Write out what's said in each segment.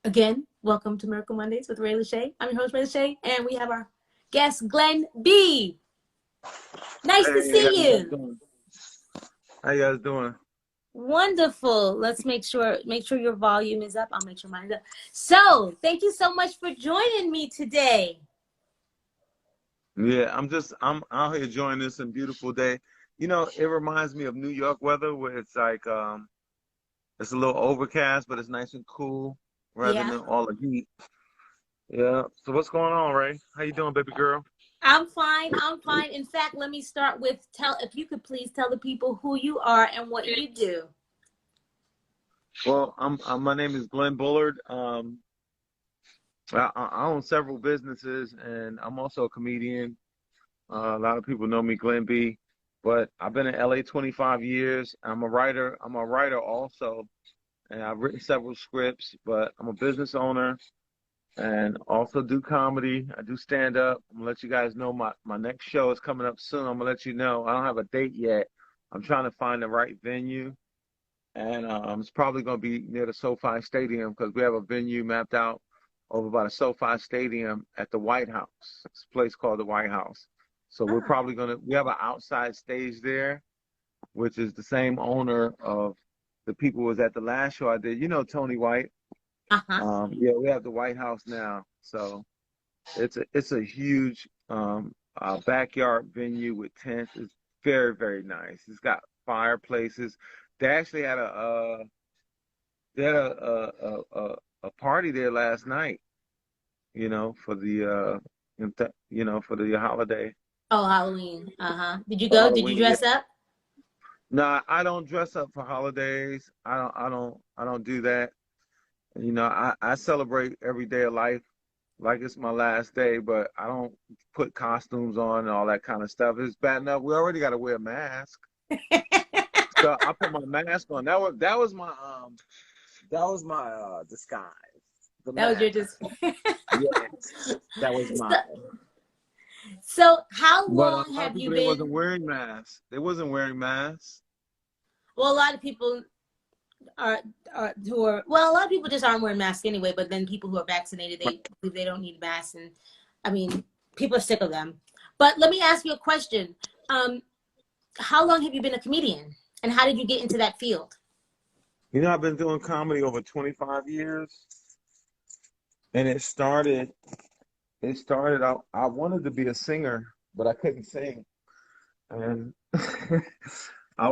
Again, welcome to Miracle Mondays with Rae Lashea. I'm your host, Rae Lashea, and we have our guest, Glen B. Nice to Hey, how see you guys you. doing? How you guys doing? Wonderful. Let's make sure your volume is up. I'll make sure mine's up. So, thank you so much for joining me today. Yeah, I'm out here enjoying this beautiful day. It reminds me of New York weather where it's like it's a little overcast, but it's nice and cool rather Yeah, than all the heat. Yeah. So what's going on, Ray? How you doing, baby girl? I'm fine. I'm fine. In fact, let me start with if you could please tell the people who you are and what you do. Well, my name is Glenn Bullard. I own several businesses, and I'm also a comedian. A lot of people know me, Glen B. But I've been in LA 25 years. I'm a writer. I'm a writer also, and I've written several scripts. But I'm a business owner and also do comedy. I do stand up. I'm gonna let you guys know my next show is coming up soon. I'm gonna let you know. I don't have a date yet. I'm trying to find the right venue, and it's probably gonna be near the SoFi Stadium because we have a venue mapped out over by the SoFi Stadium at the White House. It's a place called the White House. So Ah, we have an outside stage there, which is the same owner of the people who was at the last show I did. You know Tony White. uh-huh. Yeah, we have the White House now. So it's a huge backyard venue with tents. It's very, very nice. It's got fireplaces. They actually had a party there last night, for for the holiday Oh, Halloween. Uh-huh. Did you for go? Did you Halloween. Yeah. dress up? No, I don't dress up for holidays. I don't do that. I celebrate every day of life like it's my last day, but I don't put costumes on and all that kind of stuff. It's bad enough. We already got to wear a mask. So I put my mask on. That was my disguise. The That was your mask. just. Yes, that was so, mine. so how But a long lot of have you people they wasn't been? wearing masks. They wasn't wearing masks. Well, a lot of people are, a lot of people just aren't wearing masks anyway. But then people who are vaccinated, they believe they don't need masks, and I mean, people are sick of them. But let me ask you a question. Um, how long have you been a comedian, and how did you get into that field? I've been doing comedy over 25 years, and it started out, I wanted to be a singer, but I couldn't sing. And I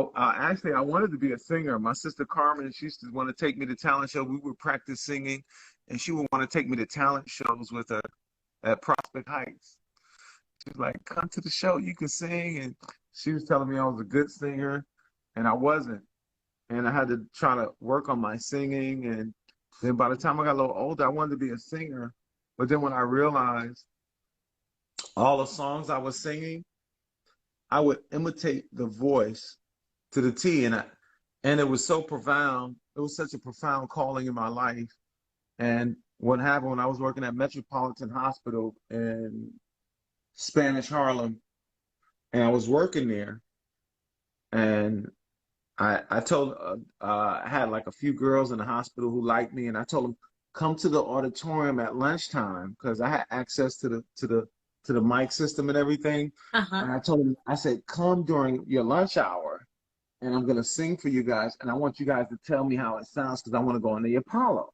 wanted to be a singer. My sister Carmen, she used to want to take me to talent show. We would practice singing, and she would want to take me to talent shows with her at Prospect Heights. She was like, "Come to the show, you can sing." And she was telling me I was a good singer, and I wasn't. And I had to try to work on my singing. And then by the time I got a little older, I wanted to be a singer. But then when I realized all the songs I was singing, I would imitate the voice to the T, and it was so profound. It was such a profound calling in my life. And what happened when I was working at Metropolitan Hospital in Spanish Harlem, and I was working there, and I told I had like a few girls in the hospital who liked me, and I told them come to the auditorium at lunchtime because I had access to the mic system and everything. Uh-huh. And I told them, I said, come during your lunch hour, and I'm gonna sing for you guys, and I want you guys to tell me how it sounds because I want to go on the Apollo.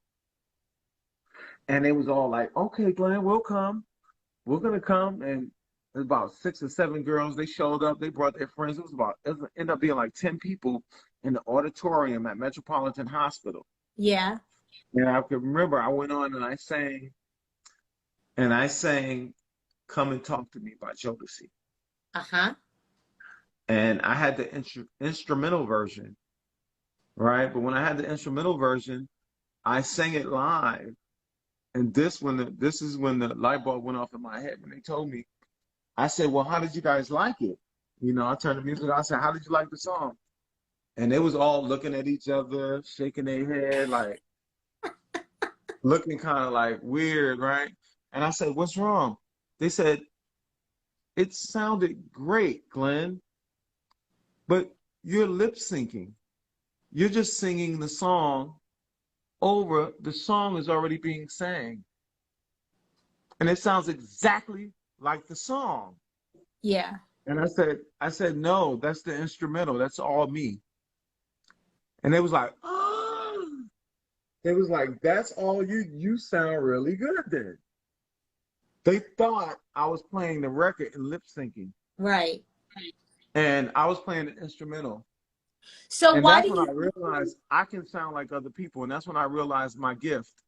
And they was all like, okay, Glenn, we'll come. We're gonna come. And there's about 6 or 7 girls. They showed up. They brought their friends. Ended up being like 10 people in the auditorium at Metropolitan Hospital. Yeah. And I could remember I went on and I sang "Come and Talk to Me" by Jodeci. Uh-huh. And I had the instrumental version, right? But when I had the instrumental version, I sang it live. And this is when the light bulb went off in my head when they told me. I said, "Well, how did you guys like it?" I turned the music on. I said, "How did you like the song?" And they was all looking at each other, shaking their head, like looking kind of like weird, right? And I said, "What's wrong?" They said, "It sounded great, Glenn, but you're lip syncing. You're just singing the song over the song is already being sang. And it sounds exactly like the song. Yeah. And I said, no, that's the instrumental. That's all me. And they was like, oh, they was like, that's all you. You sound really good then. They thought I was playing the record and lip syncing. Right. And I was playing the instrumental. So And why that's do when I you realized I can sound like other people. And that's when I realized my gift.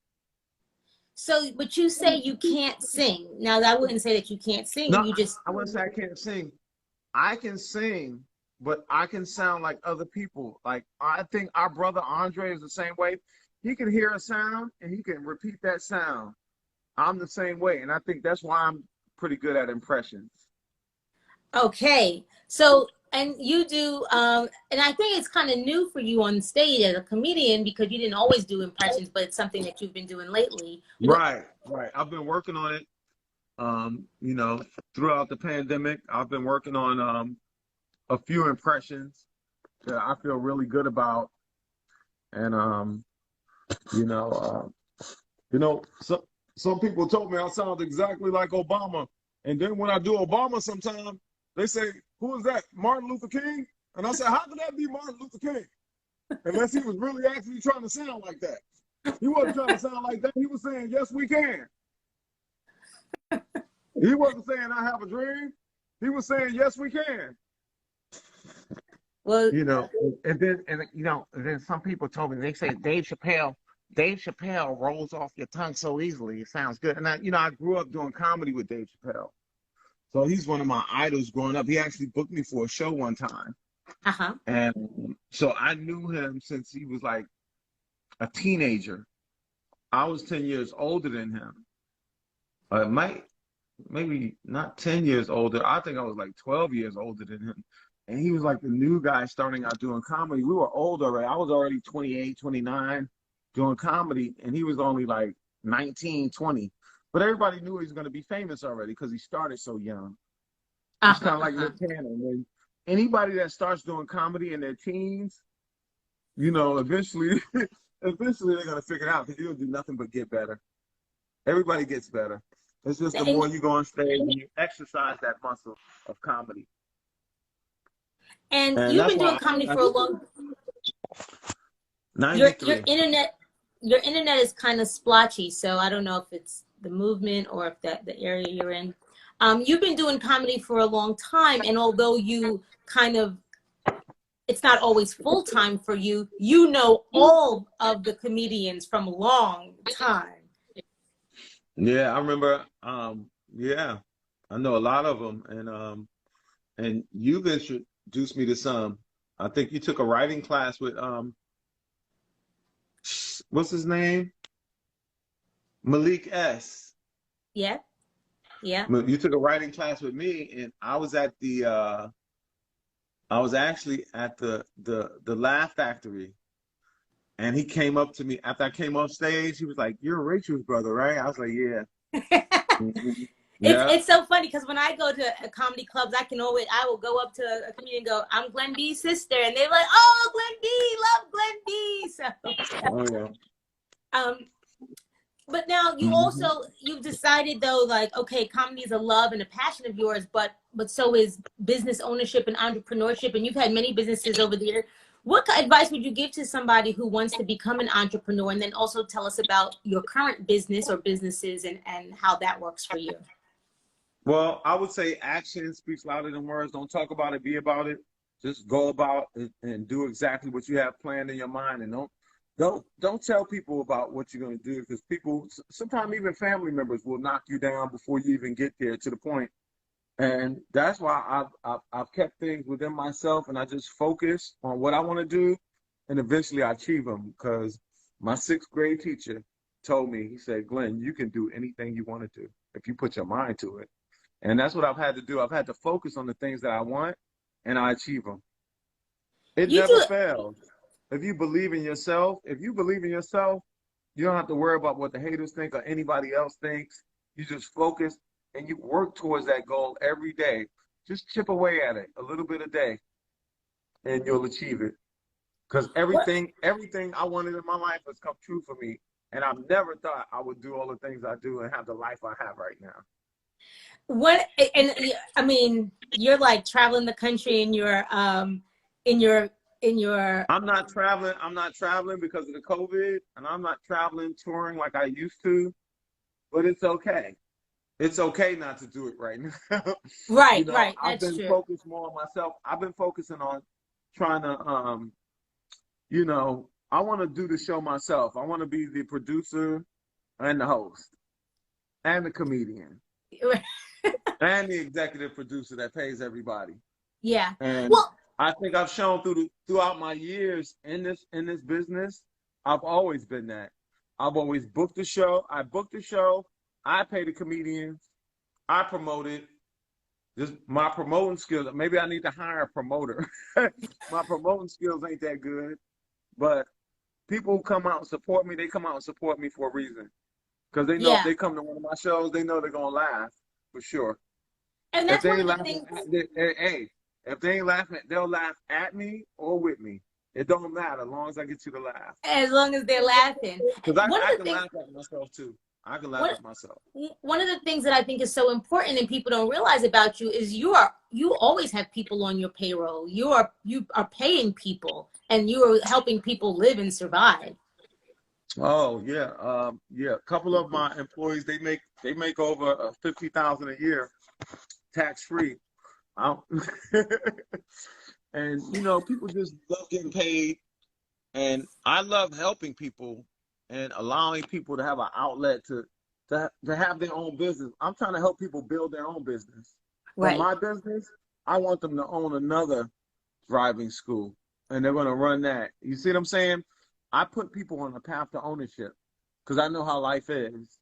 so but you say you can't sing. Now I wouldn't say that you can't sing. No, You just I wouldn't say I can't sing. I can sing, but I can sound like other people. Like I think our brother Andre is the same way. He can hear a sound and he can repeat that sound. I'm the same way, and I think that's why I'm pretty good at impressions. okay. So and you do and I think it's kind of new for you on stage as a comedian because you didn't always do impressions, but it's something that you've been doing lately. What Right, right. I've been working on it. You know, throughout the pandemic, I've been working on a few impressions that I feel really good about, and you know, some people told me I sound exactly like Obama, and then when I do Obama, sometimes they say, "Who is that? Martin Luther King?" And I said, "How could that be Martin Luther King? Unless he was really actually trying to sound like that. He wasn't trying to sound like that. He was saying, yes, we can. He wasn't saying, I have a dream. He was saying, yes, we can." well You know, and then some people told me, they say Dave Chappelle rolls off your tongue so easily. It sounds good. And I grew up doing comedy with Dave Chappelle. So he's one of my idols growing up. He actually booked me for a show one time. uh-huh. And so I knew him since he was like a teenager. I was 10 years older than him. Maybe not 10 years older. I think I was like 12 years older than him. And he was like the new guy starting out doing comedy. We were old already. I was already 28, 29 doing comedy. And he was only like 19, 20. But everybody knew he was going to be famous already because he started so young. He's Uh-huh. kind of like Uh-huh. Nick Cannon. And anybody that starts doing comedy in their teens, eventually, eventually they're going to figure it out because you'll do nothing but get better. Everybody gets better. It's just the And more you go on stage and you exercise that muscle of comedy. and And you've that's been doing why comedy I for a long your 93. internet is kind of splotchy, so I don't know if it's the movement or if that the area you're in. You've been doing comedy for a long time, and although you kind of it's not always full time for you, you know all of the comedians from a long time. Yeah, I remember. Yeah, I know a lot of them, and you've introduced me to some. I think you took a writing class with what's his name? Malik S. Yeah, yeah. You took a writing class with me, and I was actually at the Laugh Factory, and he came up to me after I came off stage. He was like, "You're Rachel's brother, right?" I was like, "Yeah." Mhm. Yeah. It's so funny because when I go to comedy clubs, I will go up to a comedian and go, "I'm Glen B's sister," and they're like, "Oh, Glen B, love Glen B." So, Oh yeah. um, but now Hmm. you've decided though, like, okay, comedy is a love and a passion of yours, but so is business ownership and entrepreneurship, and you've had many businesses over the years. What advice would you give to somebody who wants to become an entrepreneur, and then also tell us about your current business or businesses and how that works for you? Well, I would say action speaks louder than words. Don't talk about it, be about it. Just go about it and do exactly what you have planned in your mind, and don't tell people about what you're going to do because people sometimes even family members will knock you down before you even get there to the point. And that's why I've kept things within myself, and I just focus on what I want to do, and eventually I achieve them. Because my sixth grade teacher told me, he said, "Glenn, you can do anything you want to do if you put your mind to it." And that's what I've had to do. I've had to focus on the things that I want, and I achieve them. It You never do fails. If you believe in yourself, you don't have to worry about what the haters think or anybody else thinks. You just focus and you work towards that goal every day. Just chip away at it a little bit a day, and you'll achieve it. because What everything I wanted in my life has come true for me. And I've never thought I would do all the things I do and have the life I have right now. what and I mean, you're like traveling the country in your in your I'm not traveling. I'm not traveling because of the COVID, and I'm not traveling touring like I used to. But it's okay. It's okay not to do it right now. right, right, I've that's been true. focused more on myself. I've been focusing on trying to, I want to do the show myself. I want to be the producer and the host and the comedian and the executive producer that pays everybody. Yeah. And Well, I think I've shown throughout my years in this business, I've always been that. I've always booked the show. I booked the show. I pay the comedians. I promote it. Just my promoting skills. Maybe I need to hire a promoter. My promoting skills ain't that good, but people who come out and support me, they come out and support me for a reason. Because they know if yeah. they come to one of my shows, they know they're gonna laugh for sure. And If that's they one ain't of the laughing, things, hey, if they ain't laughing, they'll laugh at me or with me. It don't matter as long as I get you to laugh. as long as they're laughing. Because One of I the can things, laugh at myself too. I can laugh one, at myself. one of the things that I think is so important and people don't realize about you is you always have people on your payroll. You are paying people and you are helping people live and survive. Oh yeah, yeah. A couple of my employees they make over 50,000 a year tax free. And people just love getting paid, and I love helping people and allowing people to have an outlet to have their own business. I'm trying to help people build their own business. From Right. my business, I want them to own another driving school, and they're going to run that. You see what I'm saying? I put people on the path to ownership because I know how life is,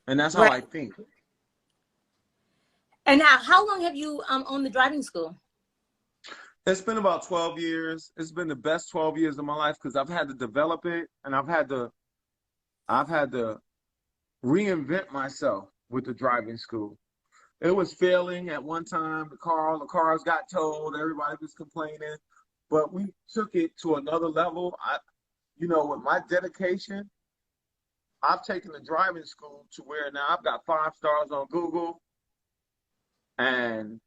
and that's how I Right. think. And now, how long have you owned the driving school? It's been about 12 years. It's been the best 12 years of my life because I've had to develop it, and I've had to reinvent myself with the driving school. It was failing at one time. The cars got towed. Everybody was complaining, but we took it to another level. With my dedication, I've taken the driving school to where now I've got 5 stars on Google, and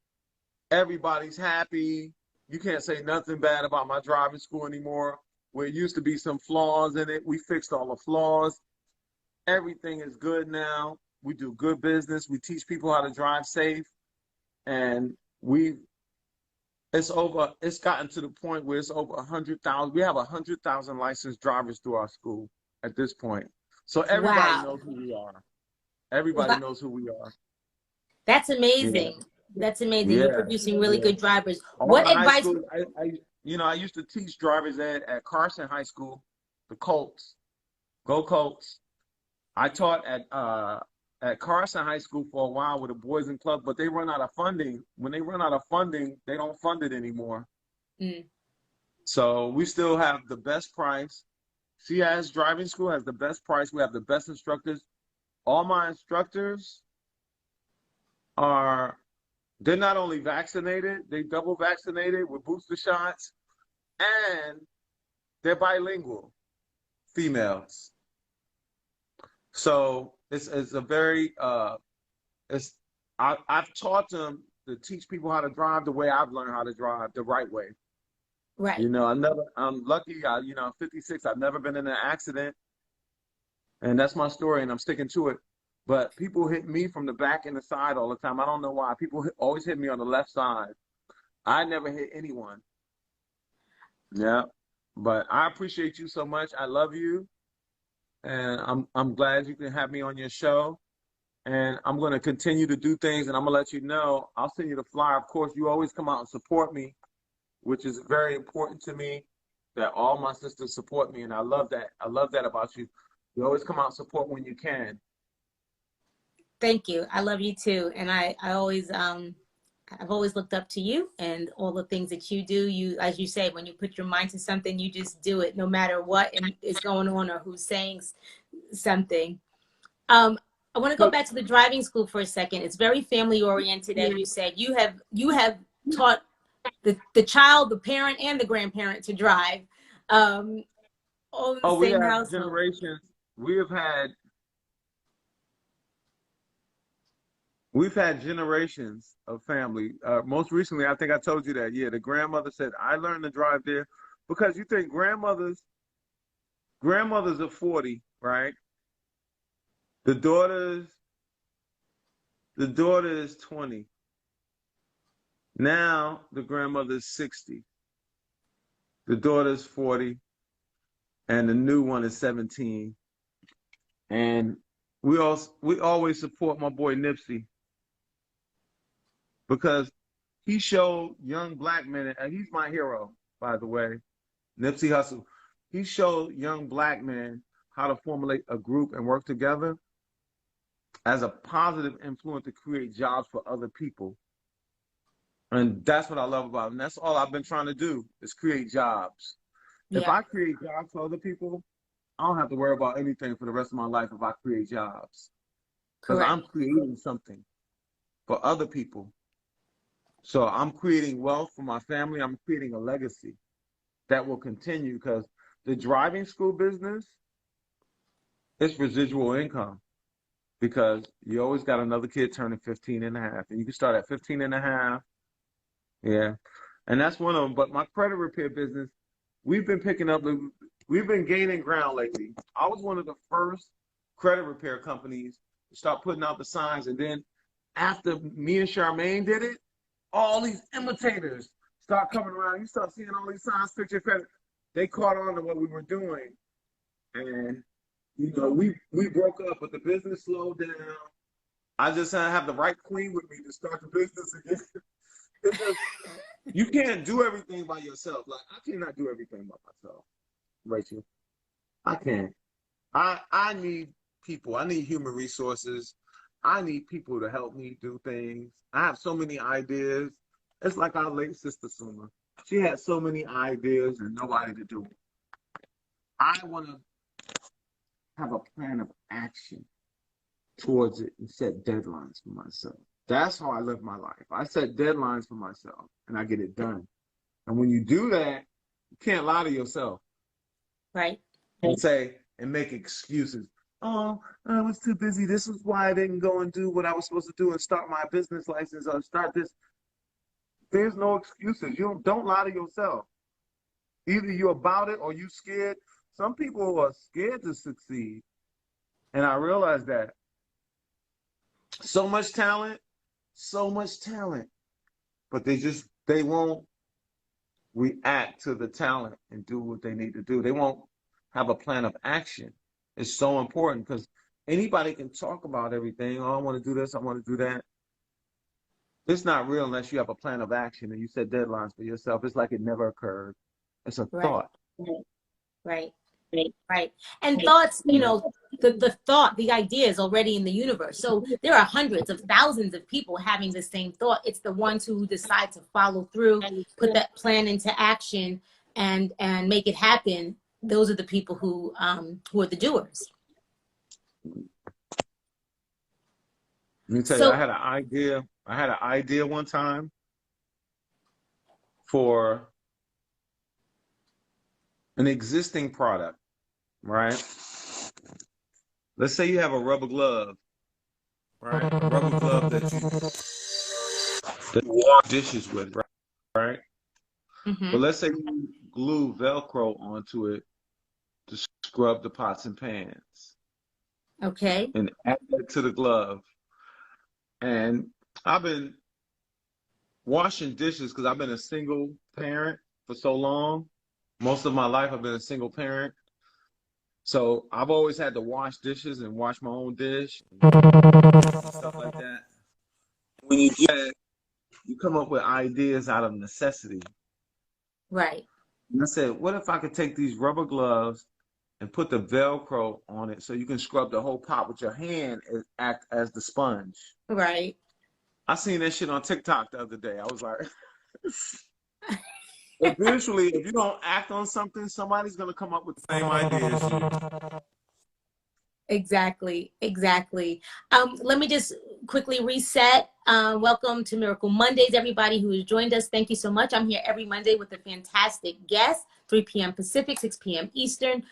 everybody's happy. You can't say nothing bad about my driving school anymore. Where it used to be some flaws in it, we fixed all the flaws. Everything is good now. We do good business. We teach people how to drive safe, and it's gotten to the point where it's over 100,000. We have 100,000 licensed drivers through our school at this point. So everybody Wow. knows who we are. Everybody Wow. knows who we are. That's Yeah, amazing. That's amazing. You're yeah, producing really yeah. good drivers. All What the high advice? school, I used to teach drivers at Carson High School, the Colts. Go Colts. I taught at Carson High School for a while with the Boys and Club, but they run out of funding. When they run out of funding, they don't fund it anymore. Mm, So we still have the best price. CIS Driving School has the best price. We have the best instructors. All my instructors are, they're not only vaccinated, they double vaccinated with booster shots, and they're bilingual females. So it's a very it's I've taught them to teach people how to drive the way I've learned how to drive the right way. right. I'm lucky. I'm 56. I've never been in an accident, and that's my story, and I'm sticking to it. But people hit me from the back and the side all the time. I don't know why. Always hit me on the left side. I never hit anyone. Yeah, but I appreciate you so much. I love you, and I'm glad you can have me on your show. And I'm going to continue to do things, and I'm going to let you know. I'll send you the flyer. Of course, you always come out and support me, which is very important to me, that all my sisters support me, and I love that. I love that about you. You always come out and support when you can. Thank you. I love you too. And I always I've always looked up to you and all the things that you do. You, as you say, when you put your mind to something, you just do it no matter what is going on or who's saying something. I want to go But back to the driving school for a second. It's very family oriented, as you said. You have taught the child, the parent, and the grandparent to drive. um, all in the Oh, we same have household. generations. We have had We've had generations of family. Most recently, I think I told you that. Yeah, the grandmother said, I learned to drive there because you think grandmothers are 40, right? The daughters, the daughter is 20. Now the grandmother is 60. The daughter's 40, and the new one is 17. And we always support my boy Nipsey because he showed young black men, and he's my hero, by the way. Nipsey Hussle. He showed young black men how to formulate a group and work together as a positive influence to create jobs for other people. And that's what I love about him. And that's all I've been trying to do is create jobs. If Yeah, I create jobs for other people, I don't have to worry about anything for the rest of my life if I create jobs. Because correct. I'm creating something for other people. So I'm creating wealth for my family. I'm creating a legacy that will continue because the driving school business, it's residual income because you always got another kid turning 15 and a half. And you can start at 15 and a half. Yeah. And that's one of them. But my credit repair business, we've been we've been gaining ground lately. I was one of the first credit repair companies to start putting out the signs. And then after me and Charmaine did it, all these imitators start coming around. You start seeing all these signs, picture credit. They caught on to what we were doing. And we broke up, but the business slowed down. I just have the right queen with me to start the business again. It's just, you can't do everything by yourself. Like I cannot do everything by myself, Rachel. I can't. I need people. I need human resources. I need people to help me do things. I have so many ideas. It's like our late sister Suma. She had so many ideas and nobody to do it. I want to have a plan of action towards it and set deadlines for myself. That's how I live my life. I set deadlines for myself and I get it done. And when you do that, you can't lie to yourself Right. and say and make excuses. Oh, I was too busy. This is why I didn't go and do what I was supposed to do and start my business license or start this. There's no excuses. You don't lie to yourself. Either you're about it or you scared. Some people are scared to succeed. And I realize that. So much talent, so much talent. But they won't react to the talent and do what they need to do. They won't have a plan of action. It's so important because anybody can talk about everything. Oh, I want to do this, I want to do that. It's not real unless you have a plan of action and you set deadlines for yourself. It's like it never occurred. It's a Right. thought. Right. Right. And thoughts, the idea is already in the universe. So there are hundreds of thousands of people having the same thought. It's the ones who decide to follow through, put that plan into action and make it happen. Those are the people who are the doers. Let me tell you, So, I had an idea. I had an idea one time for an existing product, right? Let's say you have a rubber glove, right? A rubber glove that you wash dishes with, right? But mhm. let's say you glue Velcro onto it to scrub the pots and pans Okay. and add it to the glove. And I've been washing dishes because I've been a single parent for so long. Most of my life, I've been a single parent. So I've always had to wash dishes and wash my own dish and stuff like that. When you do that, you come up with ideas out of necessity. Right. And I said, what if I could take these rubber gloves and put the Velcro on it so you can scrub the whole pot with your hand and act as the sponge? Right. I seen that shit on TikTok the other day. I was like, eventually, if you don't act on something, somebody's gonna come up with the same idea as you. Exactly. Let me just quickly reset. Welcome to Miracle Mondays, everybody who has joined us. Thank you so much. I'm here every Monday with a fantastic guest, 3 p.m. Pacific, 6 p.m. Eastern.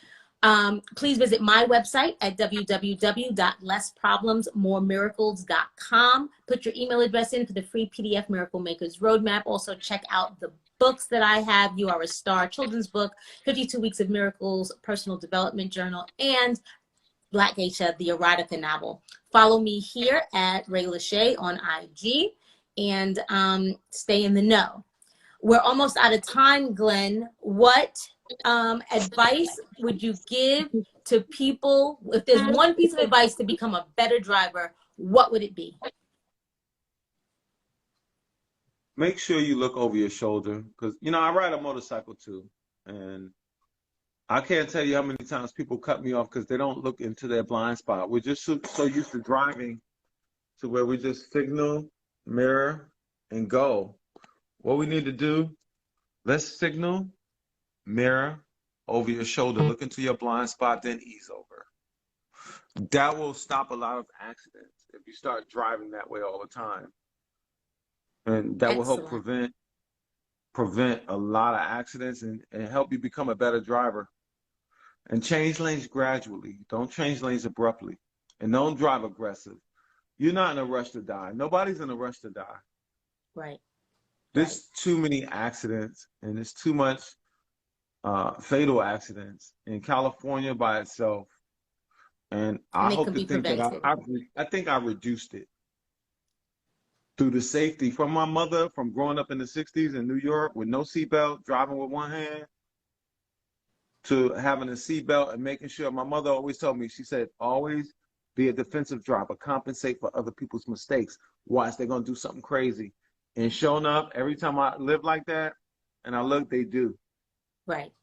Please visit my website at www.lessproblemsmoremiracles.com. Put your email address in for the free PDF Miracle Makers Roadmap. Also, check out the books that I have. You Are a Star children's book, 52 Weeks of Miracles, personal development journal, and Black Geisha, the erotica novel. Follow me here at Rae Lashea on IG and stay in the know. We're almost out of time, Glenn. What advice would you give to people? If there's one piece of advice to become a better driver, what would it be? Make sure you look over your shoulder because, you know, I ride a motorcycle too. And I can't tell you how many times people cut me off because they don't look into their blind spot. We're just so used to driving to where we just signal, mirror, and go. What we need to do, let's signal, mirror, over your shoulder, look into your blind spot, then ease over. That will stop a lot of accidents if you start driving that way all the time. And that will help prevent a lot of accidents and help you become a better driver. And change lanes gradually. Don't change lanes abruptly. And don't drive aggressive. You're not in a rush to die. Nobody's in a rush to die. Right. There's too many accidents, and there's too much fatal accidents in California by itself. And I hope to think that I think I reduced it through the safety from my mother, from growing up in the 60s in New York with no seatbelt, driving with one hand, to having a seatbelt and making sure. My mother always told me, she said, always be a defensive driver, compensate for other people's mistakes. Watch, they're going to do something crazy. And showing up, every time I live like that, and I look, they do. Right.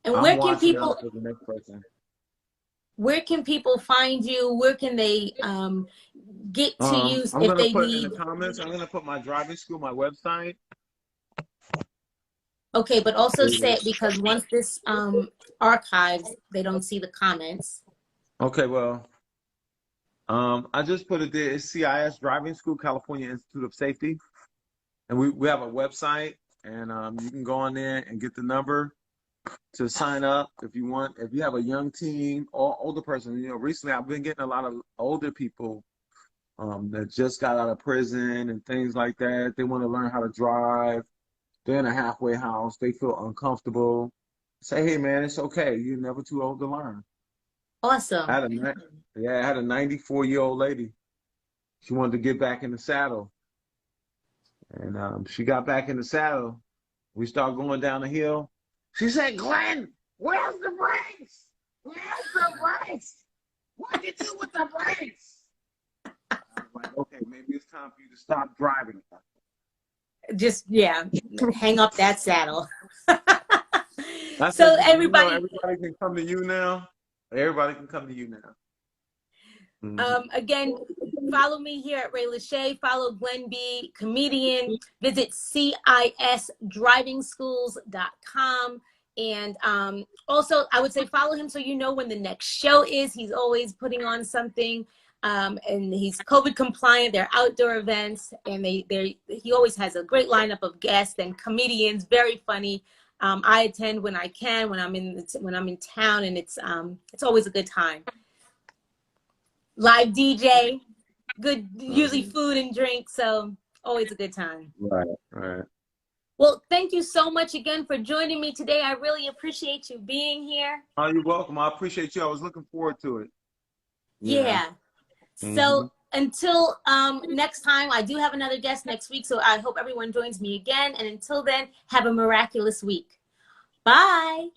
And where can people, the next person. Where can people find you? Where can they get to you if they need? In the comments, I'm going to put my driving school, my website. Okay, but also say it because once this archives, they don't see the comments. Okay, well, I just put it there. It's CIS Driving School, California Institute of Safety. And we have a website, and you can go on there and get the number to sign up if you want. If you have a young teen or older person, you know, recently I've been getting a lot of older people that just got out of prison and things like that. They want to learn how to drive. They're in a halfway house. They feel uncomfortable. Say, hey, man, it's okay. You're never too old to learn. Awesome. I had a 94-year-old lady. She wanted to get back in the saddle. And she got back in the saddle. We started going down the hill. She said, Glenn, where's the brakes? Where's the brakes? What'd you do with the brakes? I was like, okay, maybe it's time for you to stop driving. Just, yeah, hang up that saddle. So everybody, everybody can come to you now. Everybody can come to you now. Again, follow me here at Rae Lashea. Follow Glen B, comedian. Visit CISDrivingschools.com. And also, I would say follow him so you know when the next show is. He's always putting on something. And he's COVID compliant. They're outdoor events, and he always has a great lineup of guests and comedians. Very funny. I attend when I can, when I'm in town, and it's always a good time. Live DJ, good, usually food and drink, so always a good time. Right. Well, thank you so much again for joining me today. I really appreciate you being here. Oh, you're welcome. I appreciate you. I was looking forward to it. Yeah. So until next time, I do have another guest next week, so I hope everyone joins me again. And until then, have a miraculous week. Bye.